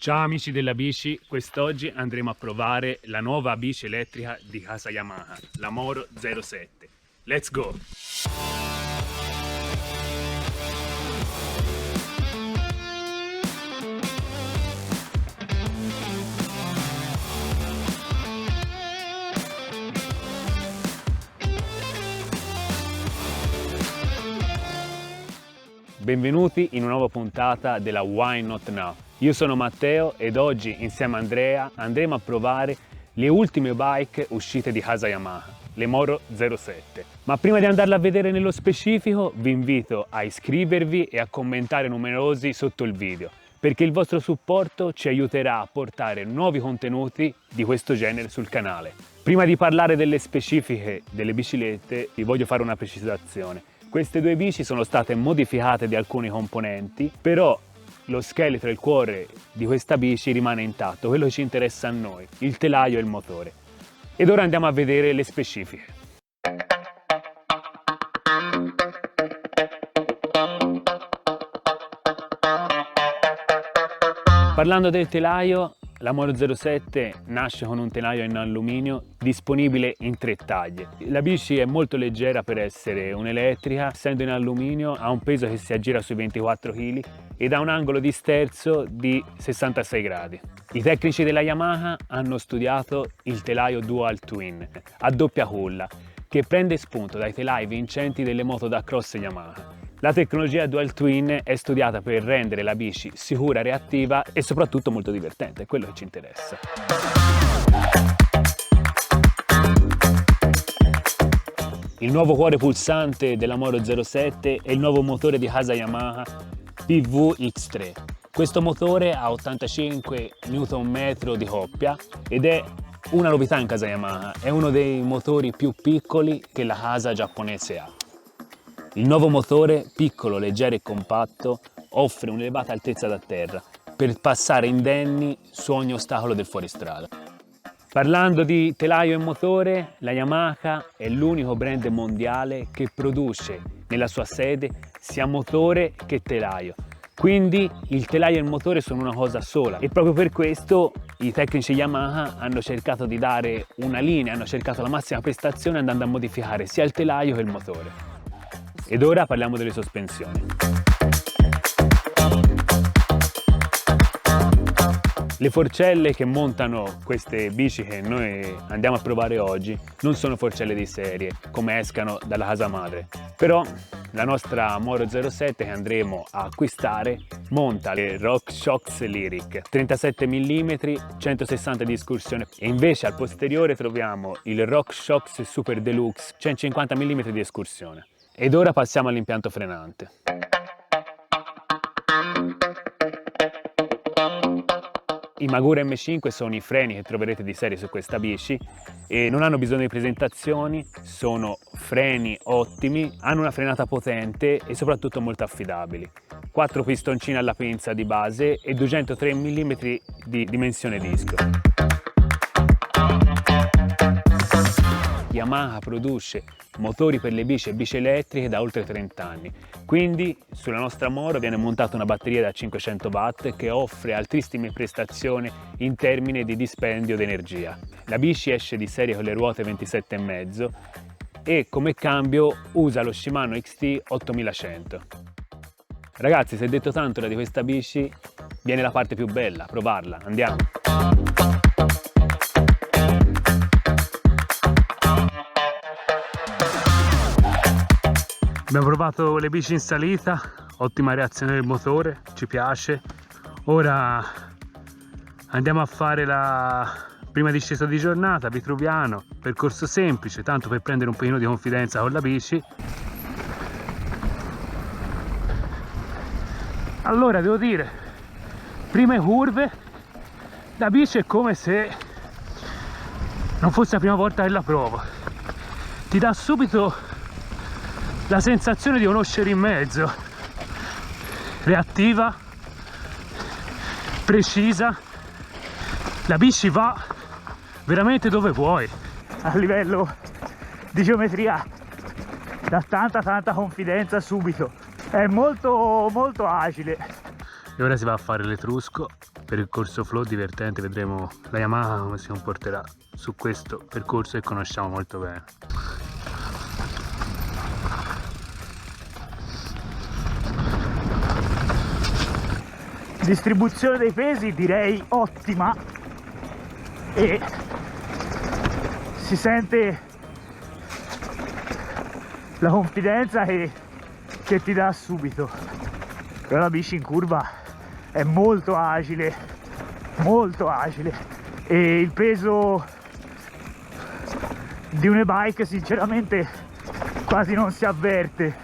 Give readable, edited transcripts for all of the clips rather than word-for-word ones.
Ciao amici della bici, quest'oggi andremo a provare la nuova bici elettrica di casa Yamaha, la Moro 07. Let's go! Benvenuti in una nuova puntata della Why Not Now. Io sono Matteo ed oggi insieme a Andrea andremo a provare le ultime bike uscite di casa Yamaha, le Moro 07. Ma prima di andarla a vedere nello specifico vi invito a iscrivervi e a commentare numerosi sotto il video, perché il vostro supporto ci aiuterà a portare nuovi contenuti di questo genere sul canale. Prima di parlare delle specifiche delle biciclette vi voglio fare una precisazione. Queste due bici sono state modificate di alcuni componenti, però lo scheletro e il cuore di questa bici rimane intatto, quello che ci interessa a noi, il telaio e il motore. Ed ora andiamo a vedere le specifiche. Parlando del telaio, la Moro 07 nasce con un telaio in alluminio disponibile in 3 taglie. La bici è molto leggera per essere un'elettrica, essendo in alluminio ha un peso che si aggira sui 24 kg ed ha un angolo di sterzo di 66 gradi. I tecnici della Yamaha hanno studiato il telaio Dual Twin a doppia culla, che prende spunto dai telai vincenti delle moto da cross Yamaha. La tecnologia Dual Twin è studiata per rendere la bici sicura, reattiva e soprattutto molto divertente, è quello che ci interessa. Il nuovo cuore pulsante della Moro 07 è il nuovo motore di casa Yamaha PVX3. Questo motore ha 85 Nm di coppia ed è una novità in casa Yamaha, è uno dei motori più piccoli che la casa giapponese ha. Il nuovo motore, piccolo, leggero e compatto, offre un'elevata altezza da terra per passare indenni su ogni ostacolo del fuoristrada. Parlando di telaio e motore, la Yamaha è l'unico brand mondiale che produce nella sua sede sia motore che telaio. Quindi il telaio e il motore sono una cosa sola e proprio per questo i tecnici Yamaha hanno cercato di dare una linea, hanno cercato la massima prestazione andando a modificare sia il telaio che il motore. Ed ora parliamo delle sospensioni. Le forcelle che montano queste bici che noi andiamo a provare oggi non sono forcelle di serie come escano dalla casa madre, però la nostra Moro 07 che andremo a acquistare monta le RockShox Lyric 37 mm 160 di escursione e invece al posteriore troviamo il RockShox Super Deluxe 150 mm di escursione. Ed ora passiamo all'impianto frenante. I Magura M5 sono i freni che troverete di serie su questa bici e non hanno bisogno di presentazioni, sono freni ottimi, hanno una frenata potente e soprattutto molto affidabili. 4 pistoncini alla pinza di base e 203 mm di dimensione disco. Yamaha produce motori per le bici e bici elettriche da oltre 30 anni, quindi sulla nostra Moro viene montata una batteria da 500 watt che offre altissime prestazioni in termini di dispendio di energia. La bici esce di serie con le ruote 27,5 e come cambio usa lo Shimano XT 8100. Ragazzi, se è detto tanto ora di questa bici, viene la parte più bella, provarla, andiamo! Abbiamo provato le bici in salita, ottima reazione del motore, ci piace. Ora andiamo a fare la prima discesa di giornata, Vitruviano, percorso semplice, tanto per prendere un pochino di confidenza con la bici. Allora devo dire, prime curve, la bici è come se non fosse la prima volta che la provo. Ti dà subito la sensazione di conoscere in mezzo, reattiva, precisa, la bici va veramente dove vuoi. A livello di geometria dà tanta confidenza subito, è molto agile. E ora si va a fare l'Etrusco percorso flow divertente, vedremo la Yamaha come si comporterà su questo percorso che conosciamo molto bene. Distribuzione dei pesi direi ottima e si sente la confidenza che ti dà subito. Però la bici in curva è molto agile e il peso di un e-bike sinceramente quasi non si avverte.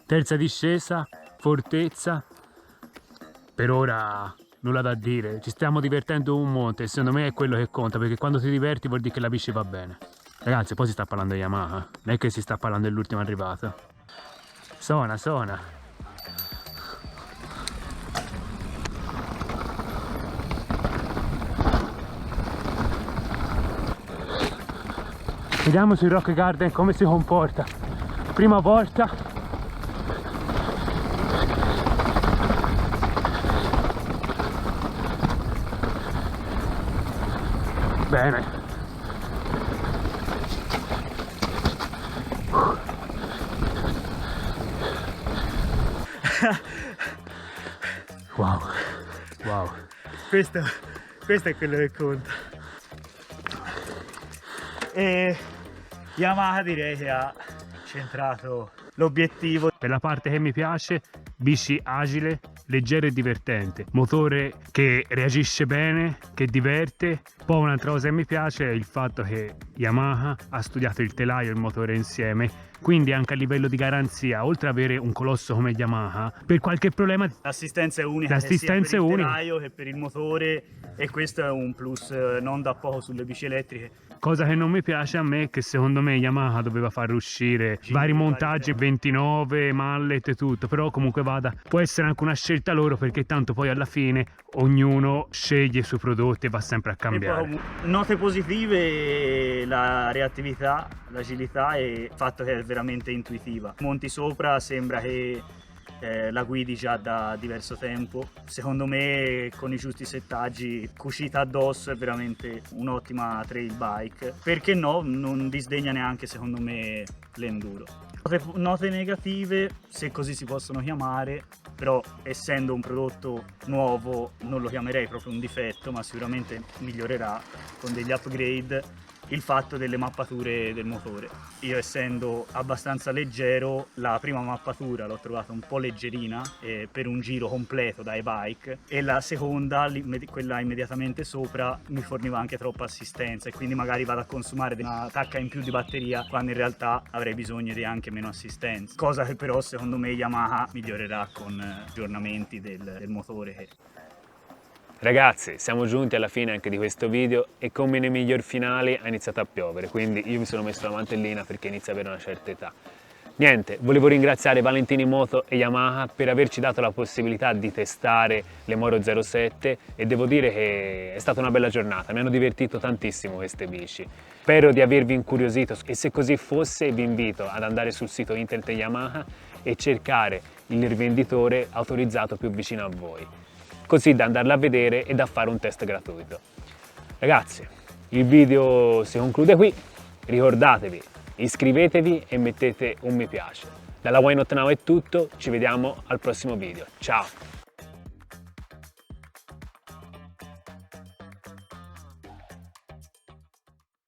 Terza discesa, fortezza. Per ora nulla da dire, ci stiamo divertendo un monte e secondo me è quello che conta, perché quando ti diverti vuol dire che la bici va bene. Ragazzi, poi si sta parlando di Yamaha, non è che si sta parlando dell'ultimo arrivato. Suona. Vediamo sui Rock Garden come si comporta. Prima volta. Bene. Wow. Questo è quello che conta. E Yamaha direi che ha centrato l'obiettivo. Per la parte che mi piace, bici agile, leggero e divertente, motore che reagisce bene, che diverte. Poi un'altra cosa che mi piace è il fatto che Yamaha ha studiato il telaio e il motore insieme, quindi anche a livello di garanzia, oltre ad avere un colosso come Yamaha, per qualche problema l'assistenza è unica, l'assistenza sia è per il unica telaio che per il motore, e questo è un plus non da poco sulle bici elettriche. Cosa che non mi piace a me è che secondo me Yamaha doveva far uscire vari montaggi, 29, mallet e tutto, però comunque vada, può essere anche una scelta loro, perché tanto poi alla fine ognuno sceglie i suoi prodotti e va sempre a cambiare. E poi, note positive, la reattività, l'agilità e il fatto che è veramente intuitiva. Monti sopra, sembra che la guidi già da diverso tempo. Secondo me con i giusti settaggi, cucita addosso, è veramente un'ottima trail bike. Perché no, non disdegna neanche secondo me l'enduro. Note negative, se così si possono chiamare, però essendo un prodotto nuovo non lo chiamerei proprio un difetto, ma sicuramente migliorerà con degli upgrade. Il fatto delle mappature del motore. Io, essendo abbastanza leggero, la prima mappatura l'ho trovata un po' leggerina per un giro completo da e-bike, e la seconda, quella immediatamente sopra, mi forniva anche troppa assistenza e quindi magari vado a consumare una tacca in più di batteria quando in realtà avrei bisogno di anche meno assistenza, cosa che però secondo me Yamaha migliorerà con aggiornamenti del motore. Ragazzi, siamo giunti alla fine anche di questo video e come nei miglior finali ha iniziato a piovere, quindi io mi sono messo la mantellina perché inizia ad avere una certa età. Niente, volevo ringraziare Valentini Moto e Yamaha per averci dato la possibilità di testare le Moro 07 e devo dire che è stata una bella giornata, mi hanno divertito tantissimo queste bici. Spero di avervi incuriosito e se così fosse vi invito ad andare sul sito internet Yamaha e cercare il rivenditore autorizzato più vicino a voi, così da andarla a vedere e da fare un test gratuito. Ragazzi, il video si conclude qui, ricordatevi, iscrivetevi e mettete un mi piace. Dalla Why Not Now è tutto, ci vediamo al prossimo video, ciao!